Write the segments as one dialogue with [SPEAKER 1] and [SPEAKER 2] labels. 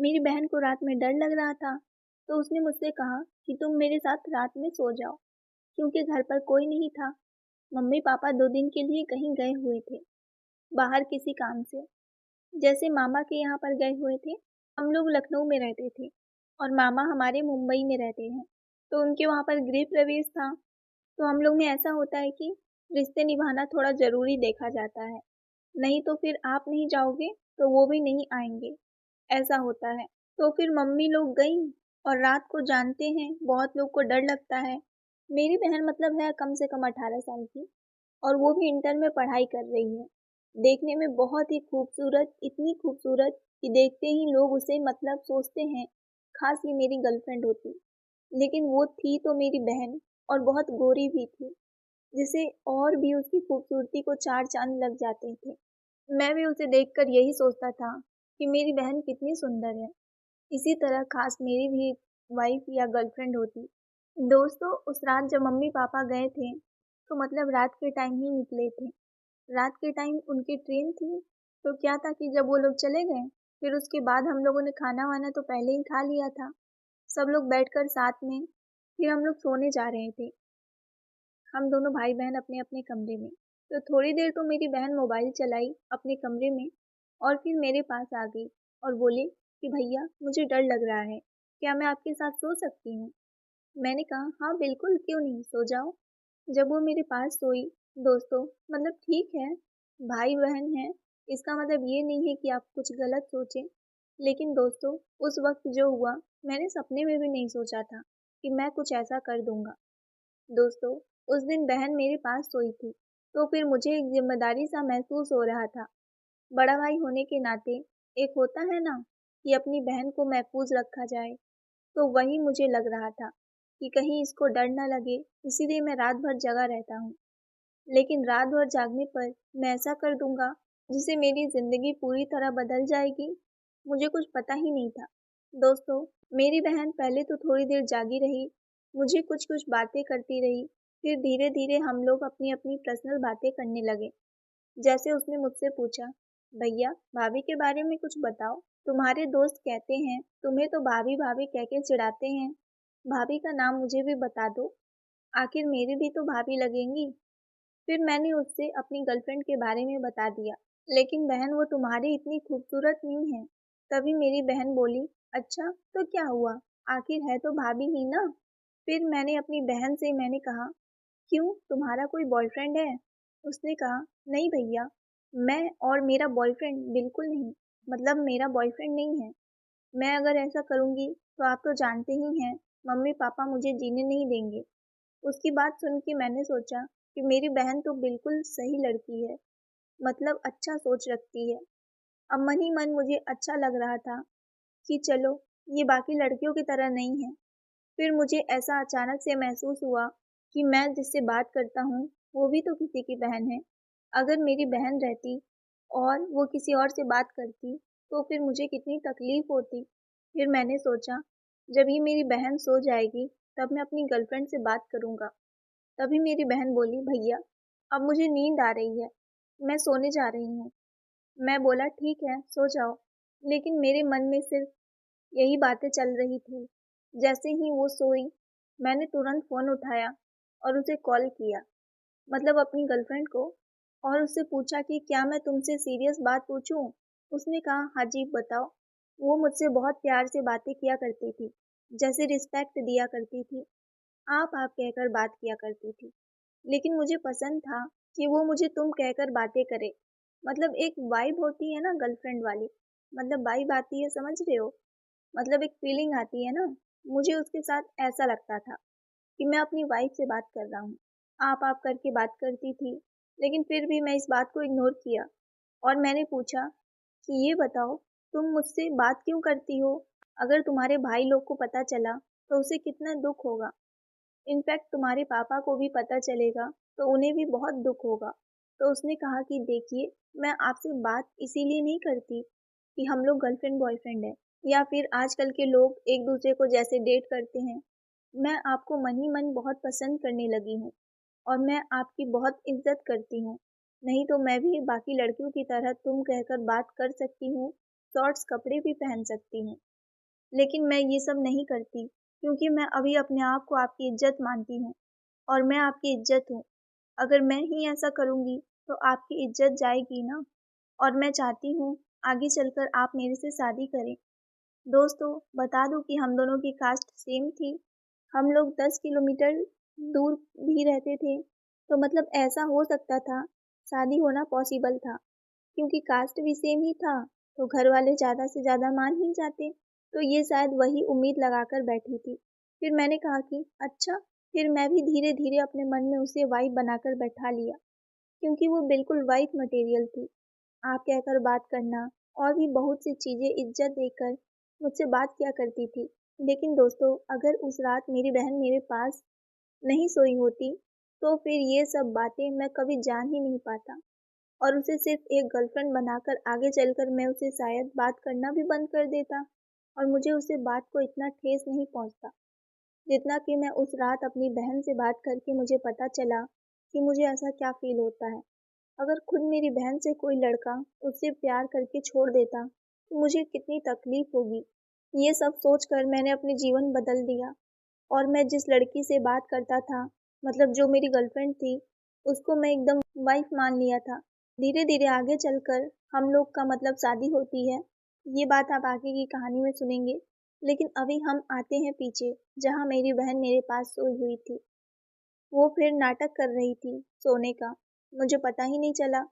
[SPEAKER 1] मेरी बहन को रात में डर लग रहा था, तो उसने मुझसे कहा कि तुम मेरे साथ रात में सो जाओ, क्योंकि घर पर कोई नहीं था। मम्मी-पापा 2 दिन के लिए कहीं गए हुए थे, बाहर किसी काम से। जैसे मामा के यहाँ पर गए हुए थे, हम लोग लखनऊ में रहते थे और मामा हमारे मुंबई में रहते हैं। तो उनके वहाँ पर गृह प्रवेश था, तो हम लोग में ऐसा होता है कि रिश्ते निभाना थोड़ा ज़रूरी देखा जाता है। नहीं तो फिर आप नहीं जाओगे, तो वो भी नहीं आएँगे, ऐसा होता है। तो फिर मम्मी लोग गईं और रात को जानते हैं बहुत लोग को डर लगता है। मेरी बहन मतलब है कम से कम 18 साल की और वो भी इंटर में पढ़ाई कर रही है। देखने में बहुत ही खूबसूरत, इतनी खूबसूरत कि देखते ही लोग उसे मतलब सोचते हैं, काश ये मेरी गर्लफ्रेंड होती। लेकिन वो थी तो मेरी बहन और बहुत गोरी भी थी, जिसे और भी उसकी खूबसूरती को 4 चाँद लग जाते थे। मैं भी उसे देखकर यही सोचता था कि मेरी बहन कितनी सुंदर है। इसी तरह काश मेरी भी वाइफ या गर्लफ्रेंड होती। दोस्तों उस रात जब मम्मी-पापा गए थे, तो मतलब रात के टाइम ही निकले थे। रात के टाइम उनकी ट्रेन थी, तो क्या था कि जब वो लोग चले गए, फिर उसके बाद हम लोगों ने खाना-वाना तो पहले ही खा लिया था। सब लोग बैठकर साथ में, फिर हम लोग सोने जा रहे थे। हम दोनों भाई-बहन अपने-अपने कमरे में। तो थोड़ी देर तो मेरी बहन मोबाइल चलाई अपने कमरे में और फिर मेरे पास आ गई और बोली कि भैया मुझे डर लग रहा है, क्या मैं आपके साथ सो सकती हूँ? मैंने कहा हाँ बिल्कुल क्यों नहीं, सो जाओ। जब वो मेरे पास सोई, दोस्तों मतलब ठीक है, भाई-बहन हैं, इसका मतलब ये नहीं है कि आप कुछ गलत सोचें। लेकिन दोस्तों उस वक़्त जो हुआ, मैंने सपने में भी नहीं सोचा था कि मैं कुछ ऐसा कर दूँगा। दोस्तों, उस दिन बहन मेरे पास सोई थी, तो फिर मुझे एक ज़िम्मेदारी सा महसूस हो रहा था। बड़ा भाई होने के नाते एक होता है ना कि अपनी बहन को महफूज़ रखा जाए, तो वही मुझे लग रहा था कि कहीं इसको डर ना लगे, इसीलिए मैं रात भर जगा रहता हूँ। लेकिन रात भर जागने पर मैं ऐसा कर दूँगा, जिससे मेरी ज़िंदगी पूरी तरह बदल जाएगी, मुझे कुछ पता ही नहीं था। दोस्तों, मेरी बहन पहले तो थोड़ी देर जागी रही, मुझे कुछ-कुछ बातें करती रही, फिर धीरे-धीरे हम लोग अपनी-अपनी पर्सनल बातें करने लगे। जैसे उसने मुझसे पूछा, भैया भाभी के बारे में कुछ बताओ, तुम्हारे दोस्त कहते हैं तुम्हें तो भाभी-भाभी कह के चिढ़ाते हैं, भाभी का नाम मुझे भी बता दो, आखिर मेरी भी तो भाभी लगेंगी। फिर मैंने उससे अपनी गर्लफ्रेंड के बारे में बता दिया, लेकिन बहन वो तुम्हारी इतनी खूबसूरत नहीं है। तभी मेरी बहन बोली, अच्छा तो क्या हुआ, आखिर है तो भाभी ही ना। फिर मैंने अपनी बहन से मैंने कहा, क्यों तुम्हारा कोई बॉयफ्रेंड है? उसने कहा, नहीं भैया, मैं और मेरा बॉयफ्रेंड बिल्कुल नहीं, मतलब मेरा बॉयफ्रेंड नहीं है। मैं अगर ऐसा करूँगी तो आप तो जानते ही हैं, मम्मी-पापा मुझे जीने नहीं देंगे। उसकी बात सुन के मैंने सोचा कि मेरी बहन तो बिल्कुल सही लड़की है, मतलब अच्छा सोच रखती है। अब मन ही मन मुझे अच्छा लग रहा था कि चलो, ये बाकी लड़कियों की तरह नहीं है। फिर मुझे ऐसा अचानक से महसूस हुआ कि मैं जिससे बात करता हूँ, वो भी तो किसी की बहन है। अगर मेरी बहन रहती और वो किसी और से बात करती, तो फिर मुझे कितनी तकलीफ़ होती। फिर मैंने सोचा, जब ये मेरी बहन सो जाएगी, तब मैं अपनी गर्लफ्रेंड से बात करूँगा। तभी मेरी बहन बोली, भैया अब मुझे नींद आ रही है, मैं सोने जा रही हूँ। मैं बोला ठीक है, सो जाओ। लेकिन मेरे मन में सिर्फ यही बातें चल रही थी। जैसे ही वो सोई, मैंने तुरंत फ़ोन उठाया और उसे कॉल किया, मतलब अपनी गर्लफ्रेंड को, और उससे पूछा कि क्या मैं तुमसे सीरियस बात पूछूं? उसने कहा हाँ जी बताओ। वो मुझसे बहुत प्यार से बातें किया करती थी, जैसे रिस्पेक्ट दिया करती थी, आप कहकर बात किया करती थी। लेकिन मुझे पसंद था कि वो मुझे तुम कहकर बातें करे। मतलब एक वाइब होती है ना गर्लफ्रेंड वाली, मतलब वाइब आती है, समझ रहे हो? मतलब एक फीलिंग आती है ना, मुझे उसके साथ ऐसा लगता था कि मैं अपनी वाइफ से बात कर रहा हूँ। आप करके बात करती थी, लेकिन फिर भी मैं इस बात को इग्नोर किया और मैंने पूछा कि ये बताओ, तुम मुझसे बात क्यों करती हो? अगर तुम्हारे भाई लोग को पता चला, तो उसे कितना दुःख होगा। इनफैक्ट तुम्हारे पापा को भी पता चलेगा, तो उन्हें भी बहुत दुःख होगा। तो उसने कहा कि देखिए, मैं आपसे बात इसीलिए नहीं करती कि हम लोग गर्लफ्रेंड बॉयफ्रेंड हैं या फिर आजकल के लोग एक दूसरे को जैसे डेट करते हैं। मैं आपको मन ही मन बहुत पसंद करने लगी हूँ और मैं आपकी बहुत इज़्ज़त करती हूँ। नहीं तो मैं भी बाकी लड़कियों की तरह तुम कहकर बात कर सकती हूँ, शॉर्ट्स कपड़े भी पहन सकती हूँ। लेकिन मैं ये सब नहीं करती क्योंकि मैं अभी अपने आप को आपकी इज्जत मानती हूँ और मैं आपकी इज्जत हूँ। अगर मैं ही ऐसा करूँगी तो आपकी इज्जत जाएगी ना। और मैं चाहती हूँ आगे चलकर आप मेरे से शादी करें। दोस्तों, बता दूँ कि हम दोनों की कास्ट सेम थी। हम लोग 10 किलोमीटर दूर भी रहते थे, तो मतलब ऐसा हो सकता था, शादी होना पॉसिबल था। क्योंकि कास्ट भी सेम ही था, तो घर वाले ज़्यादा से ज़्यादा मान ही जाते। तो ये शायद वही उम्मीद लगाकर बैठी थी। फिर मैंने कहा कि अच्छा, फिर मैं भी धीरे-धीरे अपने मन में उसे वाइफ़ बनाकर बैठा लिया, क्योंकि वो बिल्कुल वाइफ़ मटेरियल थी। आप कहकर बात करना और भी बहुत सी चीज़ें इज्जत देकर मुझसे बात किया करती थी। लेकिन दोस्तों, अगर उस रात मेरी बहन मेरे पास नहीं सोई होती, तो फिर ये सब बातें मैं कभी जान ही नहीं पाता और उसे सिर्फ एक गर्लफ्रेंड बनाकर आगे चलकर मैं उसे शायद बात करना भी बंद कर देता और मुझे उसे बात को इतना ठेस नहीं पहुंचता जितना कि मैं उस रात अपनी बहन से बात करके मुझे पता चला कि मुझे ऐसा क्या फील होता है। अगर खुद मेरी बहन से कोई लड़का उससे प्यार करके छोड़ देता तो मुझे कितनी तकलीफ होगी। ये सब सोचकर मैंने अपने जीवन बदल दिया और मैं जिस लड़की से बात करता था, मतलब जो मेरी गर्लफ्रेंड थी, उसको मैं एकदम वाइफ मान लिया था। धीरे धीरे आगे चलकर हम लोग का मतलब शादी होती है। ये बात आप आगे की कहानी में सुनेंगे। लेकिन अभी हम आते हैं पीछे, जहाँ मेरी बहन मेरे पास सोई हुई थी। वो फिर नाटक कर रही थी सोने का, मुझे पता ही नहीं चला।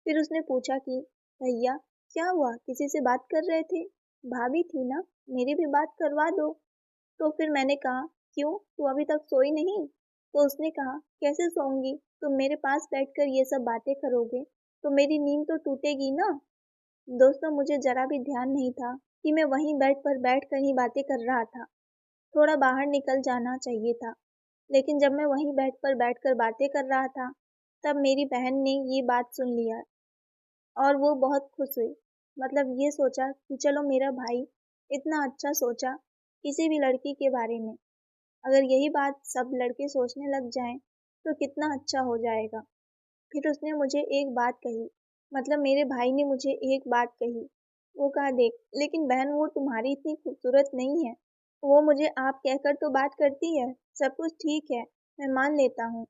[SPEAKER 1] फिर उसने पूछा कि भैया, क्या हुआ, किसी से बात कर रहे थे? भाभी थी ना, मेरी भी बात करवा दो। तो फिर मैंने कहा, क्यों, तू अभी तक सोई नहीं? तो उसने कहा, कैसे सोऊंगी, तुम मेरे पास बैठकर ये सब बातें करोगे तो मेरी नींद तो टूटेगी ना। दोस्तों, मुझे जरा भी ध्यान नहीं था कि मैं वहीं बेड पर बैठकर ही बातें कर रहा था। थोड़ा बाहर निकल जाना चाहिए था, लेकिन जब मैं वहीं बेड पर बैठकर बातें कर रहा था, तब मेरी बहन ने ये बात सुन लिया और वो बहुत खुश हुई। मतलब ये सोचा कि चलो, मेरा भाई इतना अच्छा सोचा किसी भी लड़की के बारे में। अगर यही बात सब लड़के सोचने लग जाएं, तो कितना अच्छा हो जाएगा। फिर उसने मुझे एक बात कही, मतलब मेरे भाई ने मुझे एक बात कही। वो कहा, देख, लेकिन बहन, वो तुम्हारी इतनी खूबसूरत नहीं है। वो मुझे आप कहकर तो बात करती है, सब कुछ ठीक है, मैं मान लेता हूँ।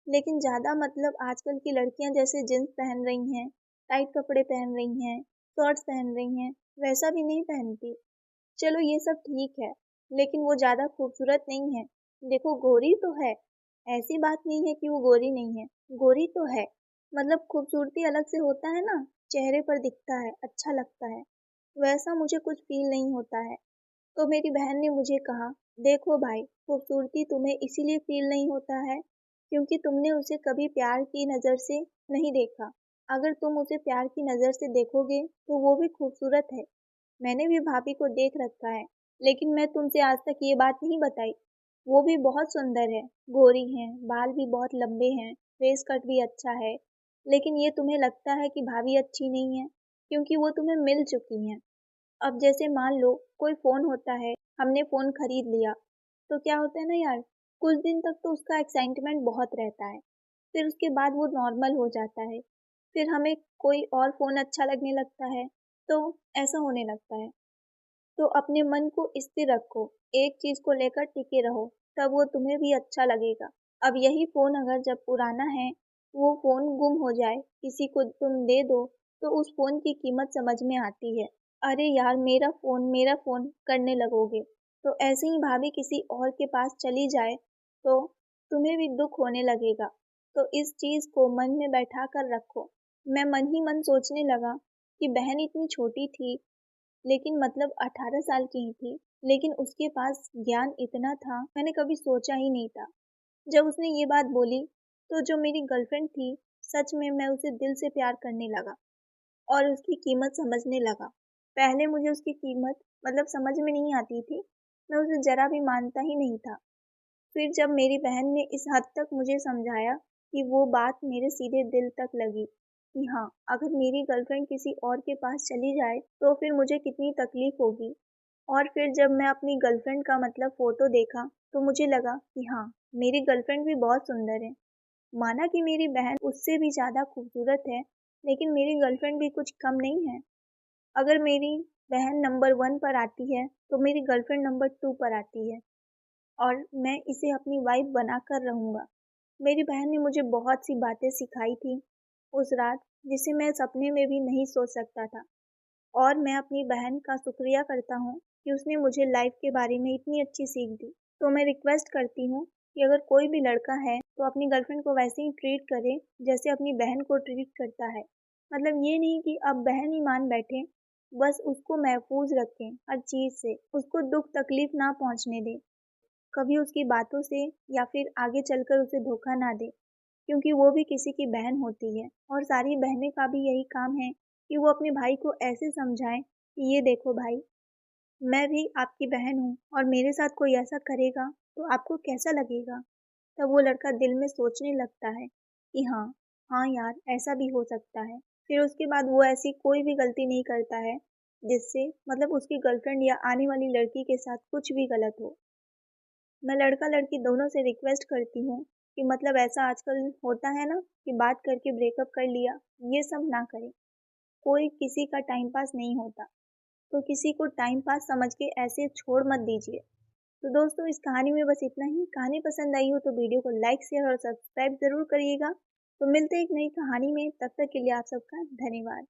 [SPEAKER 1] लेकिन ज़्यादा मतलब आजकल की लड़कियाँ जैसे जींस पहन रही हैं, टाइट कपड़े पहन रही हैं, शॉर्ट्स पहन रही हैं, वैसा भी नहीं पहनती। चलो, ये सब ठीक है, लेकिन वो ज़्यादा खूबसूरत नहीं है। देखो, गोरी तो है, ऐसी बात नहीं है कि वो गोरी नहीं है, गोरी तो है। मतलब खूबसूरती अलग से होता है ना, चेहरे पर दिखता है, अच्छा लगता है, वैसा मुझे कुछ फील नहीं होता है। तो मेरी बहन ने मुझे कहा, देखो भाई, खूबसूरती तुम्हें इसीलिए फील नहीं होता है क्योंकि तुमने उसे कभी प्यार की नज़र से नहीं देखा। अगर तुम उसे प्यार की नज़र से देखोगे तो वो भी खूबसूरत है। मैंने भी भाभी को देख रखा है, लेकिन मैं तुमसे आज तक ये बात नहीं बताई। वो भी बहुत सुंदर है, गोरी है, बाल भी बहुत लंबे हैं, फेस कट भी अच्छा है। लेकिन ये तुम्हें लगता है कि भाभी अच्छी नहीं है क्योंकि वो तुम्हें मिल चुकी हैं। अब जैसे मान लो कोई फ़ोन होता है, हमने फ़ोन खरीद लिया, तो क्या होता है ना यार, कुछ दिन तक तो उसका एक्साइटमेंट बहुत रहता है, फिर उसके बाद वो नॉर्मल हो जाता है, फिर हमें कोई और फ़ोन अच्छा लगने लगता है, तो ऐसा होने लगता है। तो अपने मन को स्थिर रखो, एक चीज़ को लेकर टिके रहो, तब वो तुम्हें भी अच्छा लगेगा। अब यही फ़ोन अगर जब पुराना है, वो फ़ोन गुम हो जाए, किसी को तुम दे दो, तो उस फ़ोन की कीमत समझ में आती है। अरे यार, मेरा फ़ोन करने लगोगे। तो ऐसे ही भाभी किसी और के पास चली जाए, तो तुम्हें भी दुःख होने लगेगा। तो इस चीज़ को मन में बैठा कर रखो। मैं मन ही मन सोचने लगा कि बहन इतनी छोटी थी, लेकिन मतलब 18 साल की ही थी, लेकिन उसके पास ज्ञान इतना था, मैंने कभी सोचा ही नहीं था। जब उसने ये बात बोली, तो जो मेरी गर्लफ्रेंड थी, सच में मैं उसे दिल से प्यार करने लगा और उसकी कीमत समझने लगा। पहले मुझे उसकी कीमत मतलब समझ में नहीं आती थी, मैं उसे ज़रा भी मानता ही नहीं था। फिर जब मेरी बहन ने इस हद तक मुझे समझाया कि वो बात मेरे सीधे दिल तक लगी कि हाँ, अगर मेरी गर्लफ्रेंड किसी और के पास चली जाए तो फिर मुझे कितनी तकलीफ होगी। और फिर जब मैं अपनी गर्लफ्रेंड का मतलब फ़ोटो देखा तो मुझे लगा कि हाँ, मेरी गर्लफ्रेंड भी बहुत सुंदर है। माना कि मेरी बहन उससे भी ज़्यादा खूबसूरत है, लेकिन मेरी गर्लफ्रेंड भी कुछ कम नहीं है। अगर मेरी बहन नंबर 1 पर आती है तो मेरी गर्लफ्रेंड नंबर 2 पर आती है और मैं इसे अपनी वाइफ बनाकर रहूँगा। मेरी बहन ने मुझे बहुत सी बातें सिखाई थी उस रात, जिसे मैं सपने में भी नहीं सोच सकता था। और मैं अपनी बहन का शुक्रिया करता हूँ कि उसने मुझे लाइफ के बारे में इतनी अच्छी सीख दी। तो मैं रिक्वेस्ट करती हूँ कि अगर कोई भी लड़का है तो अपनी गर्लफ्रेंड को वैसे ही ट्रीट करे जैसे अपनी बहन को ट्रीट करता है। मतलब ये नहीं कि अब बहन ही मान बैठे, बस उसको महफूज रखें हर चीज़ से, उसको दुख तकलीफ ना पहुँचने दें, कभी उसकी बातों से या फिर आगे चलकर उसे धोखा ना दें, क्योंकि वो भी किसी की बहन होती है और सारी बहनें का भी यही काम है कि वो अपने भाई को ऐसे समझाएं कि ये देखो भाई, मैं भी आपकी बहन हूँ और मेरे साथ कोई ऐसा करेगा तो आपको कैसा लगेगा। तब वो लड़का दिल में सोचने लगता है कि हाँ, हाँ यार ऐसा भी हो सकता है। फिर उसके बाद वो ऐसी कोई भी गलती नहीं करता है जिससे मतलब उसकी गर्लफ्रेंड या आने वाली लड़की के साथ कुछ भी गलत हो। मैं लड़का लड़की दोनों से रिक्वेस्ट करती हूँ कि मतलब ऐसा आजकल होता है ना कि बात करके ब्रेकअप कर लिया, ये सब ना करें। कोई किसी का टाइम पास नहीं होता, तो किसी को टाइम पास समझ के ऐसे छोड़ मत दीजिए। तो दोस्तों इस कहानी में बस इतना ही। कहानी पसंद आई हो तो वीडियो को लाइक शेयर और सब्सक्राइब ज़रूर करिएगा। तो मिलते हैं एक नई कहानी में, तब तक के लिए आप सबका धन्यवाद।